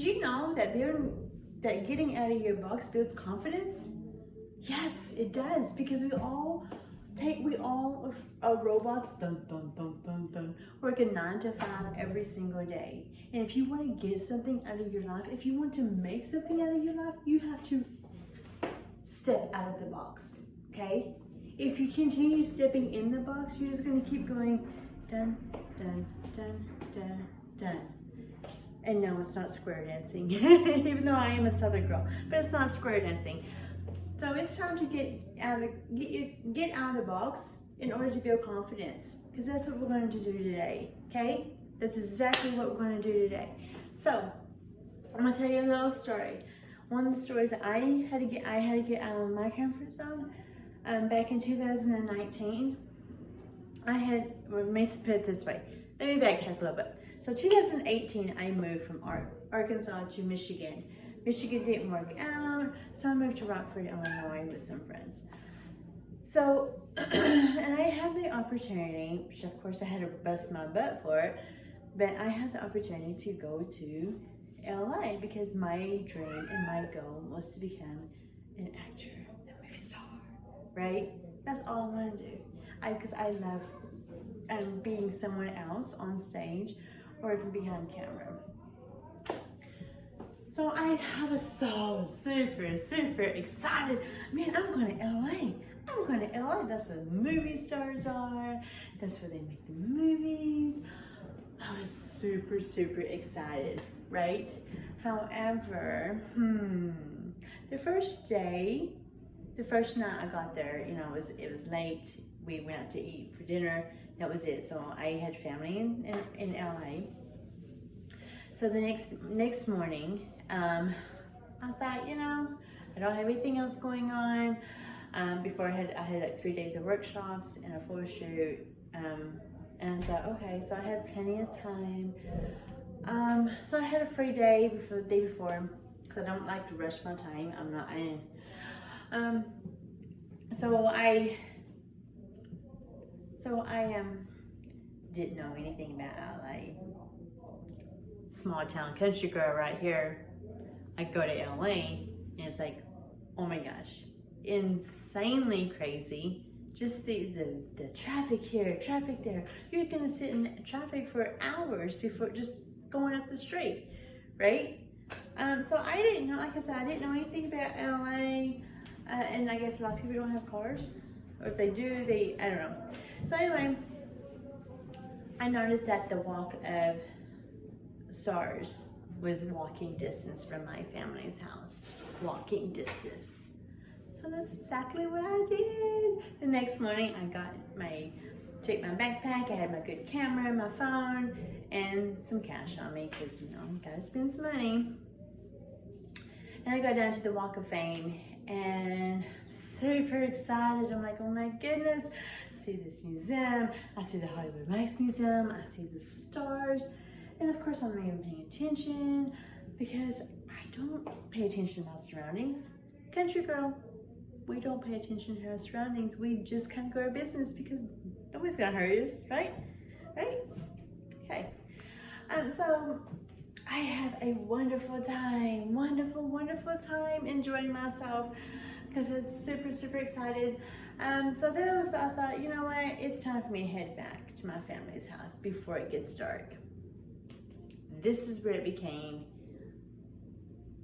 Did you know that getting out of your box builds confidence? Yes, it does, because we all are robots, dun, dun, dun, dun, dun, working 9 to 5 every single day. And if you want to get something out of your life, if you want to make something out of your life, you have to step out of the box, okay? If you continue stepping in the box, you're just going to keep going dun, dun, dun, dun, dun. And no, it's not square dancing, even though I am a Southern girl, but it's not square dancing. So it's time to get out of the box in order to build confidence, because that's what we're going to do today, okay? That's exactly what we're going to do today. So I'm going to tell you a little story. One of the stories that I had to get out of my comfort zone back in 2019. Let me put it this way. Let me backtrack a little bit. So 2018, I moved from Arkansas to Michigan. Michigan didn't work out, so I moved to Rockford, Illinois with some friends. So, and I had the opportunity, which of course I had to bust my butt for it, but I had the opportunity to go to LA because my dream and my goal was to become an actor, a movie star, right? That's all I want to do. Because I love being someone else on stage or even behind camera. So I was so super excited. Man, I'm going to LA. I'm going to LA. That's where the movie stars are. That's where they make the movies. I was super excited, right? However, the first night I got there, you know, it was late. We went out to eat for dinner. That was it. So I had family in LA. So the next morning, I thought, you know, I don't have anything else going on. Before I had like 3 days of workshops and a photo shoot. And I thought, okay, so I had plenty of time. So I had a free day the day before, because I don't like to rush my time. So I didn't know anything about LA. Small town country girl right here. I go to LA and it's like, oh my gosh, insanely crazy. Just the traffic here, traffic there. You're gonna sit in traffic for hours before just going up the street, right? So I didn't know, like I said, I didn't know anything about LA, and I guess a lot of people don't have cars, or if they do, I don't know. So anyway, I noticed that the Walk of Stars was walking distance from my family's house. Walking distance. So that's exactly what I did. The next morning, I took my backpack. I had my good camera, my phone, and some cash on me because, you know, gotta spend some money. And I got down to the Walk of Fame and I'm super excited. I'm like, oh my goodness, I see this museum. I see the Hollywood Wax Museum. I see the stars. And of course, I'm not even paying attention because I don't pay attention to my surroundings. Country girl, we don't pay attention to our surroundings. We just kind of go our business because nobody's gonna hurt us, right? Right? Okay. So I have a wonderful time, wonderful time enjoying myself because it's super excited. So then I thought, you know what? It's time for me to head back to my family's house before it gets dark. This is where it became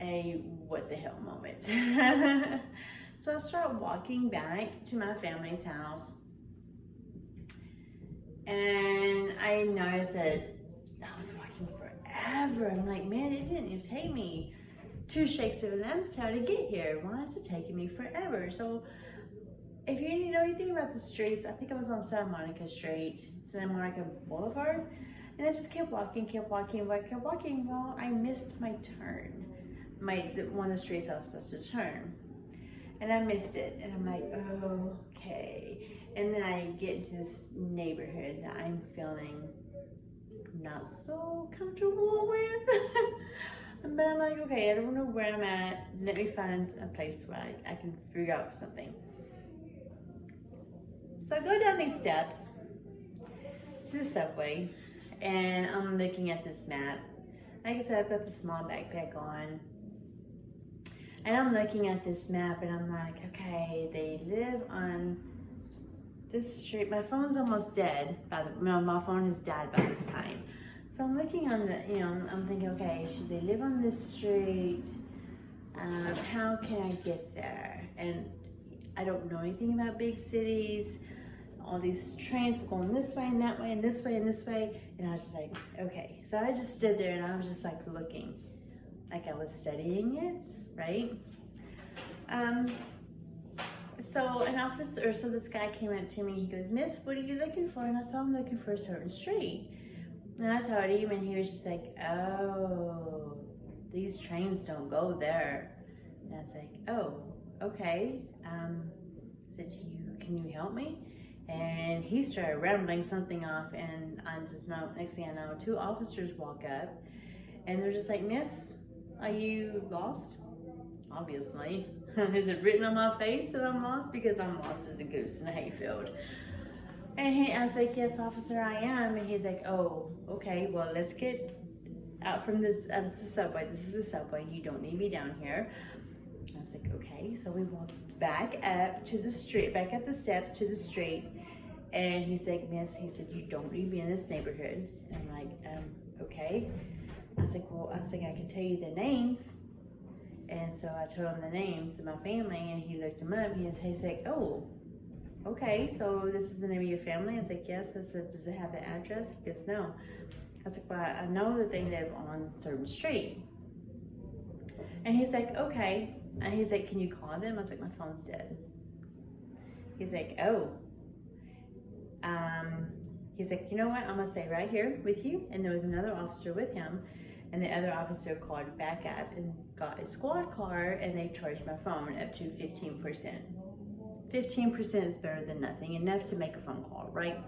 a what the hell moment. So I start walking back to my family's house and I noticed that I was walking forever. I'm like, man, it didn't even take me 2 shakes of a lamb's tail to get here. Why is it taking me forever? So if you know anything about the streets, I think I was on Santa Monica Street, Santa Monica Boulevard, and I just kept walking. Well, I missed my turn, one of the streets I was supposed to turn. And I missed it, and I'm like, oh, okay. And then I get into this neighborhood that I'm feeling not so comfortable with. But I'm like, okay, I don't know where I'm at. Let me find a place where I can figure out something. So I go down these steps to the subway, and I'm looking at this map. like I said, I've got the small backpack on. And I'm looking at this map and I'm like, okay, they live on this street. My phone's almost dead. My phone has died by this time. So I'm looking on the, I'm thinking, okay, should they live on this street? How can I get there? And I don't know anything about big cities. All these trains were going this way and that way and this way and this way. And I was just like, okay. So I just stood there and I was just like looking, like I was studying it, right? So this guy came up to me, he goes, Miss, what are you looking for? And I said, I'm looking for a certain street. And I told him, and he was just like, oh, these trains don't go there. And I was like, oh, okay. I said, can you help me? And he started rambling something off, and I just know, next thing I know, 2 officers walk up, and they're just like, Miss, are you lost? Obviously. Is it written on my face that I'm lost? Because I'm lost as a goose in a hayfield. And I was like, yes, officer, I am. And he's like, oh, okay, well, let's get out from this subway. This is a subway. You don't need me down here. I was like, okay. So we walked back up to the street, back up the steps to the street. And he's like, Miss, he said, you don't need me in this neighborhood. And I'm like, okay. I was like, well, I can tell you the names. And so I told him the names of my family, and he looked them up. He's like, oh, okay, so this is the name of your family? I was like, yes. I said, does it have the address? He goes, no. I was like, well, I know that they live on a certain street. And he's like, okay. And he's like, can you call them? I was like, my phone's dead. He's like, oh. He's like, you know what? I'm going to stay right here with you. And there was another officer with him. And the other officer called back up and got a squad car, and they charged my phone up to 15%. 15% is better than nothing, enough to make a phone call, right?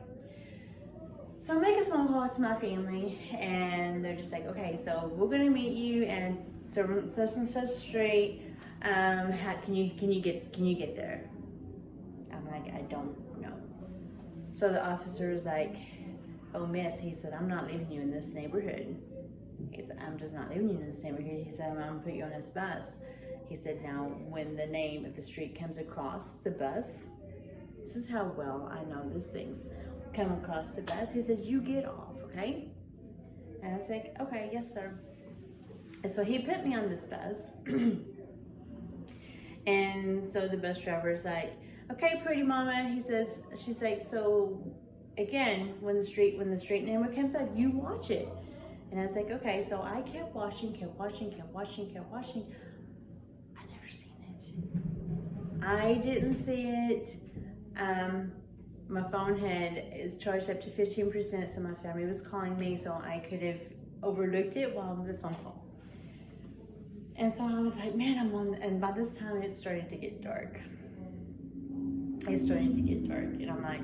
So I make a phone call to my family, and they're just like, okay, so we're gonna meet you at such and such street. Can you get there? I'm like, I don't know. So the officer is like, oh, miss, he said, I'm not leaving you in this neighborhood. He said, I'm just not leaving you in this neighborhood. He said, I'm gonna put you on this bus. He said, now when the name of the street comes across the bus, this is how well I know these things, come across the bus, he says, you get off, okay? And I was like, okay, yes, sir. And so he put me on this bus. And so the bus driver is like, okay, pretty mama, she's like, so again, when the street name comes up, you watch it. And I was like, okay, so I kept watching. I never seen it. I didn't see it. My phone is charged up to 15%, so my family was calling me, so I could have overlooked it while on the phone call. And so I was like, man, and by this time it started to get dark. And I'm like,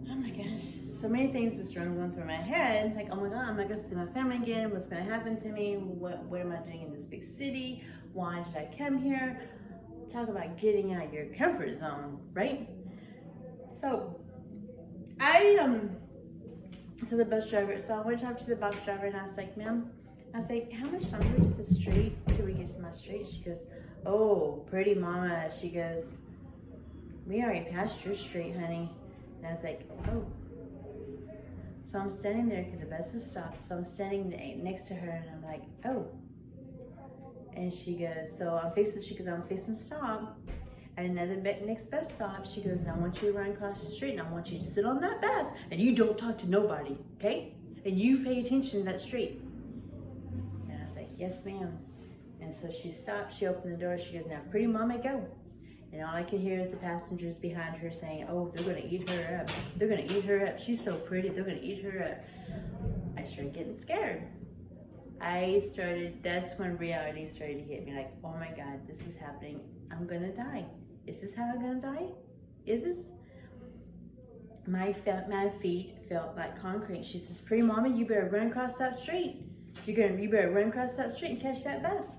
oh my gosh. So many things was going through my head, like, oh my God, I'm not gonna see my family again. What's gonna happen to me? What am I doing in this big city? Why did I come here? Talk about getting out of your comfort zone, right? So so the bus driver, so I went up to the bus driver and I was like, ma'am, I was like, how much longer to the street till we get to my street? She goes, oh, pretty mama. She goes, we already passed your street, honey. And I was like, oh. So I'm standing there because the bus has stopped. So I'm standing next to her and I'm like, oh. And she goes, I'm fixing to stop at another next bus stop. She goes, and I want you to run across the street and I want you to sit on that bus and you don't talk to nobody, okay? And you pay attention to that street. And I was like, yes, ma'am. And so she stopped, she opened the door, she goes, now pretty mama, go. And all I could hear is the passengers behind her saying, oh, they're gonna eat her up. They're gonna eat her up. She's so pretty, they're gonna eat her up. I started getting scared. That's when reality started to hit me, like, oh my God, this is happening. I'm gonna die. Is this how I'm gonna die? Is this? My feet felt like concrete. She says, pretty mama, you better run across that street. You better run across that street and catch that bus.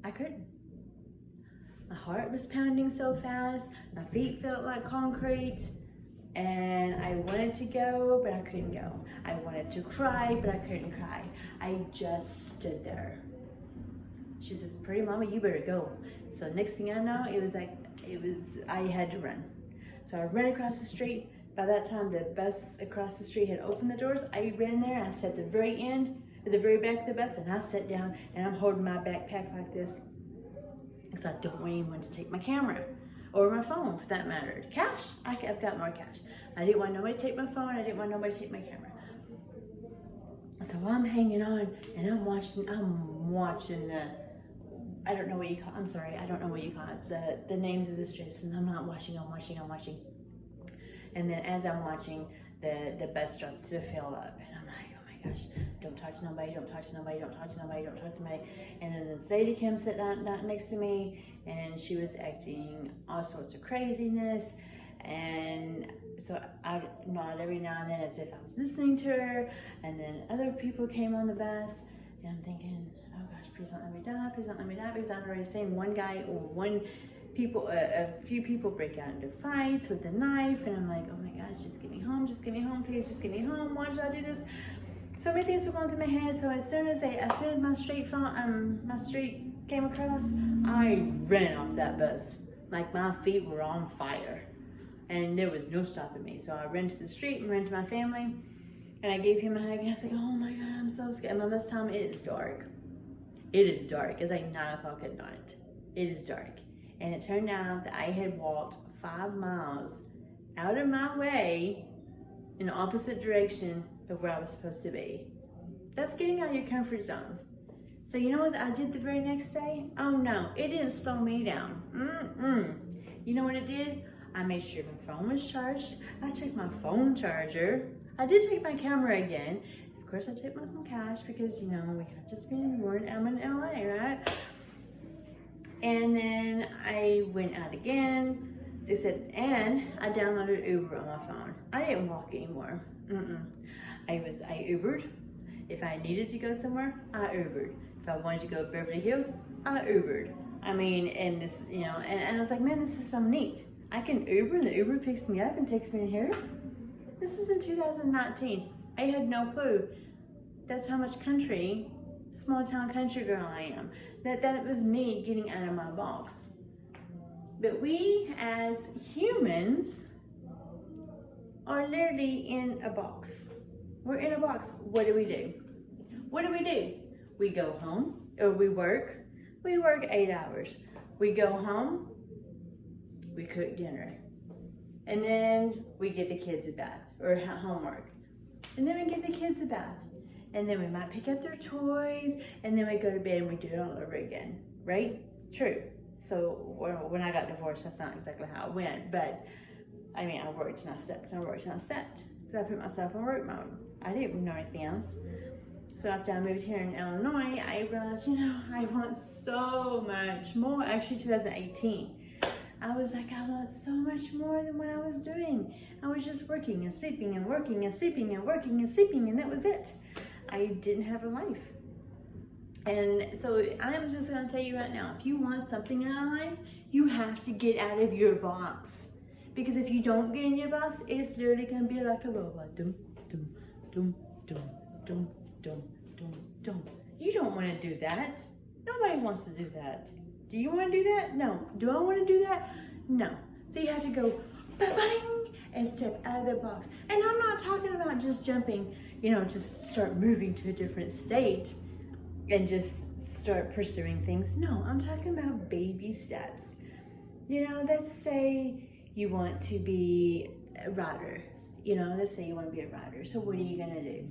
I couldn't. My heart was pounding so fast. My feet felt like concrete. And I wanted to go, but I couldn't go. I wanted to cry, but I couldn't cry. I just stood there. She says, "Pretty mama, you better go." So next thing I know, I had to run. So I ran across the street. By that time, the bus across the street had opened the doors. I ran there and I sat at the very end, at the very back of the bus, and I sat down and I'm holding my backpack like this because I don't want anyone to take my camera or my phone, for that matter. Cash, I've got more cash. I didn't want nobody to take my phone. I didn't want nobody to take my camera. So I'm hanging on and I'm watching the, I don't know what you call, I'm sorry, I don't know what you call it, the names of the streets, and I'm not watching, I'm watching. And then as I'm watching, the bus starts to fill up, and I'm like, oh my gosh, don't talk to nobody, don't talk to nobody, don't talk to nobody, don't talk to nobody. And then this lady came sit down next to me, and she was acting all sorts of craziness. And so I nod every now and then as if I was listening to her. And then other people came on the bus, and I'm thinking, oh gosh, please don't let me die, please don't let me die, because I've already seen a few people break out into fights with a knife, and I'm like, oh my gosh, just get me home, please, just get me home. Why did I do this? So many things were going through my head. So as soon as my street came across, I ran off that bus like my feet were on fire, and there was no stopping me. So I ran to the street and ran to my family, and I gave him a hug, and I was like, oh my God, I'm so scared. And by this time, it is dark. It is dark. It's like 9 o'clock at night. It is dark. And it turned out that I had walked 5 miles out of my way in the opposite direction of where I was supposed to be. That's getting out of your comfort zone. So you know what I did the very next day? Oh no, it didn't slow me down. You know what it did? I made sure my phone was charged. I took my phone charger. I did take my camera again. Of course, I took my some cash because, you know, we have to spend more. I'm in LA, right? And then I went out again. They said, and I downloaded Uber on my phone. I didn't walk anymore. I Ubered. If I needed to go somewhere, I Ubered. If I wanted to go to Beverly Hills, I Ubered. I mean, and this, you know, and I was like, man, this is so neat. I can Uber, and the Uber picks me up and takes me to here. This is in 2019. I had no clue. That's how much small town country girl I am. That was me getting out of my box. But we as humans are literally in a box. We're in a box. What do? What do? We go home, or we work. We work 8 hours. We go home, we cook dinner. And then we get the kids a bath, or homework. And then we give the kids a bath. And then we might pick up their toys, and then we go to bed and we do it all over again, right? True. So when I got divorced, that's not exactly how it went, but I mean, I worked and I slept, and I worked and I slept. Because I put myself in work mode. I didn't know anything else. So after I moved here in Illinois, I realized, you know, I want so much more. Actually, 2018. I was like, I want so much more than what I was doing. I was just working and sleeping and working and sleeping and working and sleeping, and that was it. I didn't have a life. And so I'm just gonna tell you right now, if you want something in our life, you have to get out of your box. Because if you don't get in your box, it's literally gonna be like a robot. Dum, dum, dum, dum, dum, dum, dum, dum. You don't wanna do that. Nobody wants to do that. Do you want to do that? No. Do I want to do that? No. So you have to go bang and step out of the box. And I'm not talking about just jumping, you know, just start moving to a different state and just start pursuing things. No, I'm talking about baby steps. You know, let's say you want to be a writer. You know, let's say you want to be a writer. So what are you going to do?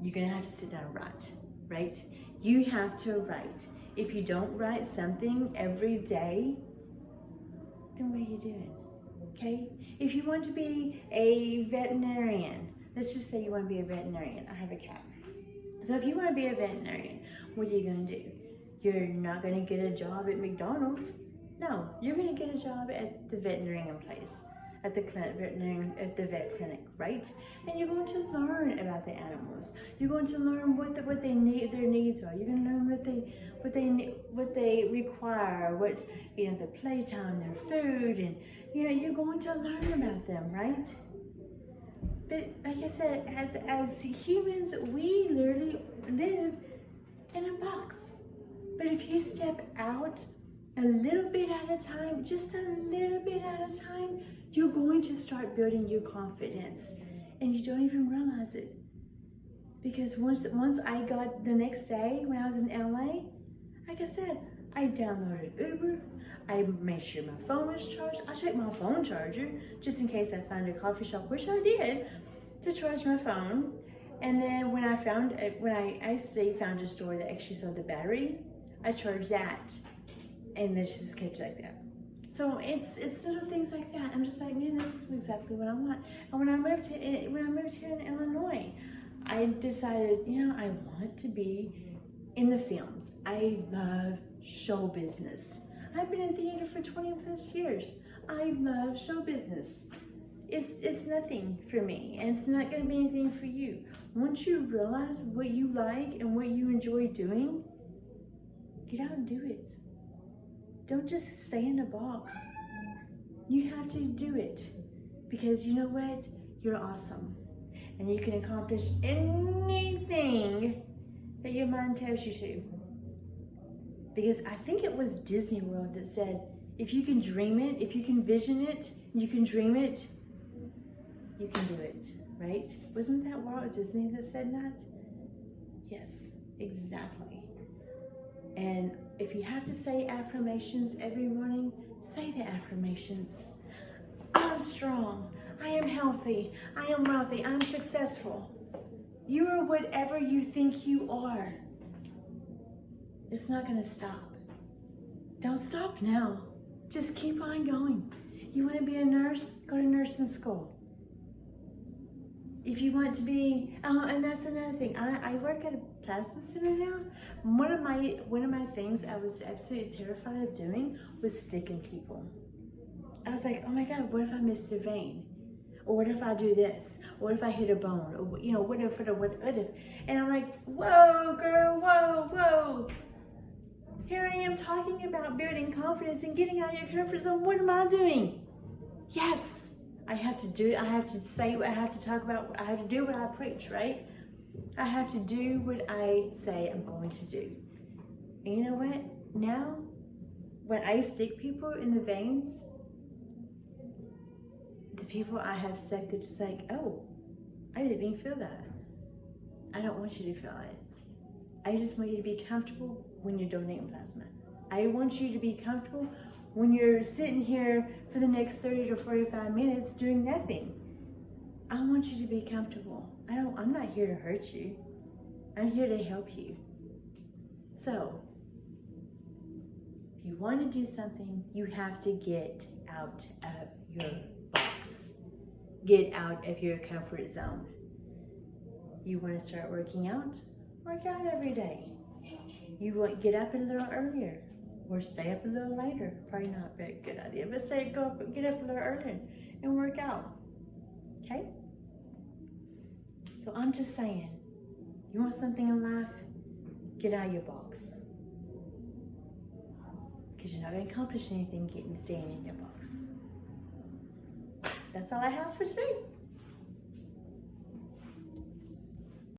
You're going to have to sit down and write, right? You have to write. If you don't write something every day, then what are you doing? Okay? If you want to be a veterinarian, let's just say you want to be a veterinarian. I have a cat. So if you want to be a veterinarian, what are you going to do? You're not going to get a job at McDonald's. No, you're going to get a job at the veterinarian place. at the vet clinic, right? And you're going to learn about the animals. You're going to learn what they need, their needs are. You're going to learn what they require, the playtime, their food, and you're going to learn about them, right? But like I said, as humans, we literally live in a box. But if you step out a little bit at a time, just a little bit at a time, you're going to start building your confidence. And you don't even realize it. Because once I got the next day when I was in LA, like I said, I downloaded Uber. I made sure my phone was charged. I checked my phone charger just in case I found a coffee shop, which I did, to charge my phone. And then when I actually found a store that actually sold the battery, I charged that. And then she just kept like that. So it's little things like that. I'm just like, man, this is exactly what I want. And when I moved here in Illinois, I decided, I want to be in the films. I love show business. I've been in theater for 20 plus years. I love show business. It's nothing for me, and it's not going to be anything for you. Once you realize what you like and what you enjoy doing, get out and do it. Don't just stay in a box. You have to do it, because you know what? You're awesome, and you can accomplish anything that your mind tells you to. Because I think it was Disney World that said, if you can dream it, if you can vision it, you can dream it, you can do it, right? Wasn't that Walt Disney that said that? Yes, exactly. And if you have to say affirmations every morning, say the affirmations. I'm strong, I am healthy, I am wealthy, I'm successful. You are whatever you think you are. It's not gonna stop. Don't stop now. Just keep on going. You wanna be a nurse? Go to nursing school. If you want to be, and that's another thing. I work at a plasma center now. One of my things I was absolutely terrified of doing was sticking people. I was like, oh my God, what if I miss a vein? Or what if I do this? Or what if I hit a bone? Or what if? And I'm like, whoa, girl, whoa. Here I am talking about building confidence and getting out of your comfort zone. What am I doing? Yes. I have to do it. I have to say what I have to talk about. I have to do what I preach, right? I have to do what I say I'm going to do. And you know what? Now, when I stick people in the veins, the people I have stuck, they're just like, oh, I didn't even feel that. I don't want you to feel it. I just want you to be comfortable when you're donating plasma. I want you to be comfortable when you're sitting here for the next 30 to 45 minutes doing nothing. I want you to be comfortable. I'm not here to hurt you. I'm here to help you. So, if you want to do something, you have to get out of your box. Get out of your comfort zone. You want to start working out? Work out every day. You want to get up a little earlier. Or stay up a little later. Probably not a very good idea, but get up a little earlier and work out. Okay? So I'm just saying, you want something in life? Get out of your box. Because you're not going to accomplish anything staying in your box. That's all I have for today.